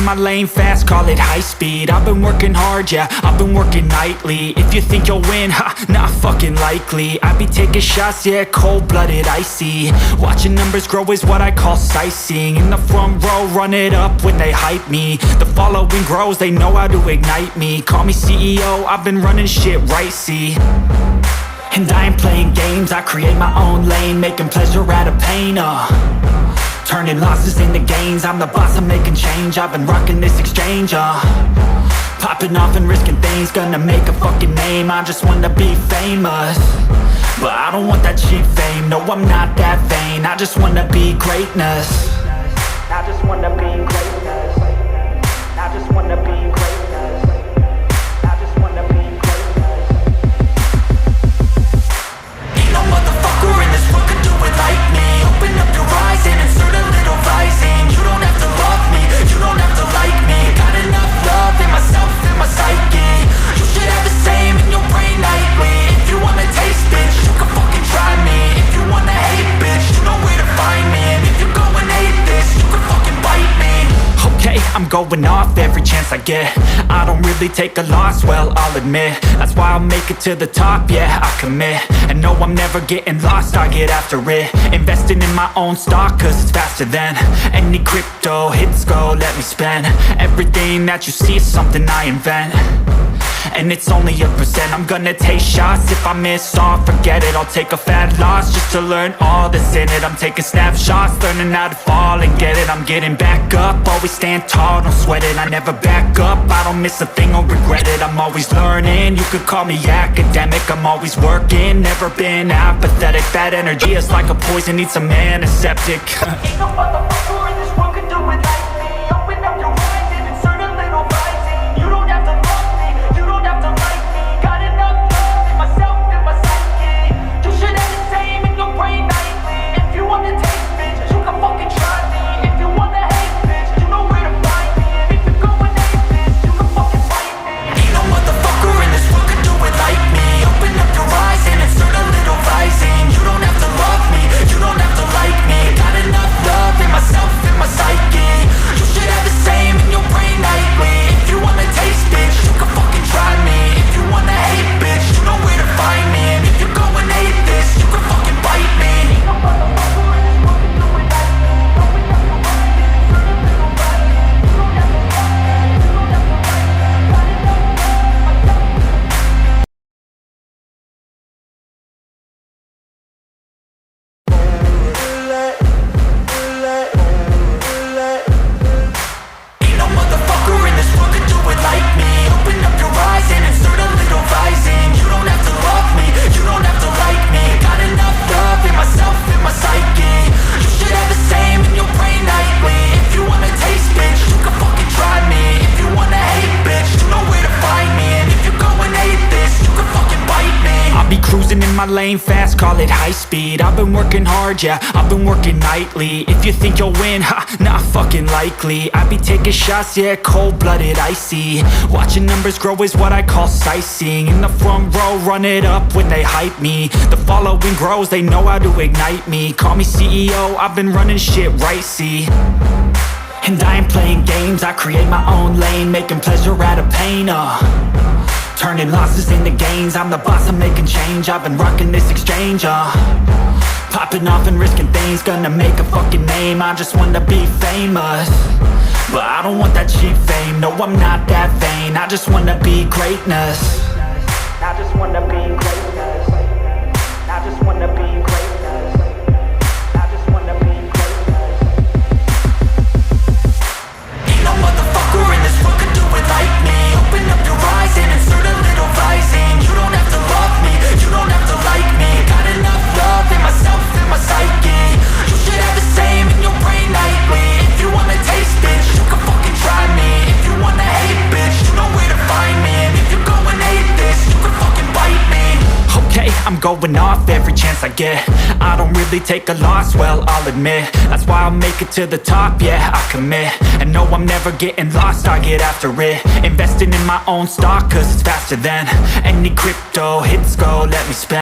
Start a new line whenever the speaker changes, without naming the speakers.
my lane fast, call it high speed. I've been working hard, yeah, I've been working nightly. If you think you'll win, ha, not fucking likely. I be taking shots, yeah, cold-blooded, icy. Watching numbers grow is what I call sightseeing. In the front row, run it up when they hype me. The following grows, they know how to ignite me. Call me CEO, I've been running shit right, see. And I ain't playing games, I create my own lane, making pleasure out of pain, turning losses into gains. I'm the boss, I'm making change. I've been rocking this exchange, popping off and risking things. Gonna make a fucking name, I just wanna be famous. But I don't want that cheap fame, no, I'm not that vain. I just wanna be greatness. I just wanna be greatness. I just wanna be greatness. I just wanna be greatness. Ain't no motherfucker in this world could do it like me. Open up your eyes and insert a little rising. You don't have to love me, you don't have to like me. Got enough love in myself, in my psyche. You should have the same in your brain nightly. If you wanna taste, bitch, you can fucking try me. If you wanna hate, bitch, you know where to find me. And if you're going hate this, you can fucking bite me. Okay, I'm going off every chance I get. I don't really take a loss, well, I'll admit. That's why I'll make it to the top, yeah, I commit. And no, I'm never getting lost, I get after it. Investing in my own stock, cause it's faster than any crypto hits go, let me spend. Everything that you see is something I invent. And it's only a percent. I'm gonna take shots. If I miss all, forget it. I'll take a fat loss just to learn all that's in it. I'm taking snapshots, learning how to fall and get it. I'm getting back up, always stand tall, don't sweat it. I never back up, I don't miss a thing or regret it. I'm always learning, you could call me academic. I'm always working, never been apathetic. That energy is like a poison, needs some antiseptic. Ain't no motherfucker in this world could do it like me. Open up your eyes and insert a little rising. You don't have to love me, you don't have to like me. Got enough love in myself, in my psyche. You should have the same in your brain nightly. If you wanna taste, bitch, you can fucking try me. If you wanna hate, bitch, you know where to find me. And if you're going hate this, you can fucking fight me. Ain't no motherfucker in this world could do it like me. Open up your eyes and insert a little rising. You don't have to love me, you don't have to like me. Got enough love in myself, in my psyche. You should have the same in your brain nightly. If you wanna taste, bitch, you can fucking try me. If you wanna hate, bitch, you know where to find me. And if you're going hate this, you can fucking bite me. Ain't no motherfucker in this world could do it like me. Open up your eyes and insert a little rising. You don't have to love me, you don't have to like me. Got enough love in myself. Ain't no motherfucker in this world could do it like me. Open up your eyes and insert a little rising. You don't have to love me, you don't have to like me. Got enough love in myself, in my psyche. You should have the same in your brain nightly. If you wanna taste, bitch, you can fucking try me. If you wanna hate, bitch, you know where to find me. And if you're going hate this, you can fucking bite me. I'll be cruising in my lane fast, call it high speed. I've been working hard, yeah, I've been working nightly. If you think you'll win, ha, not fucking likely. I be taking shots, yeah, cold-blooded, icy. Watching numbers grow is what I call sightseeing. In the front row, run it up when they hype me. The following grows, they know how to ignite me. Call me CEO, I've been running shit right, see. And I ain't playing games, I create my own lane, making pleasure out of pain, turning losses into gains. I'm the boss, I'm making change. I've been rocking this exchange, popping off and risking things. Gonna make a fucking name, I just wanna be famous. But I don't want that cheap fame, no, I'm not that vain. I just wanna be greatness. I just wanna be greatness. I just wanna be greatness. I just wanna be greatness. Ain't no motherfucker in this world could do it like me. Open up your eyes and insert a little rising. You don't have to love me, you don't have to like me. Got enough love in myself, in my psyche. You should have the same in your brain nightly. If you wanna taste, bitch, you can fucking try me. If you wanna hate, bitch, you know where to find me. And if you're going hate this, you can fucking bite me. Okay, I'm going off every chance I get. I don't really take a loss, well, I'll admit. That's why I'll make it to the top, yeah, I commit. And no, I'm never getting lost, I get after it. Investing in my own stock, cause it's faster than any crypto hits go, let me spend.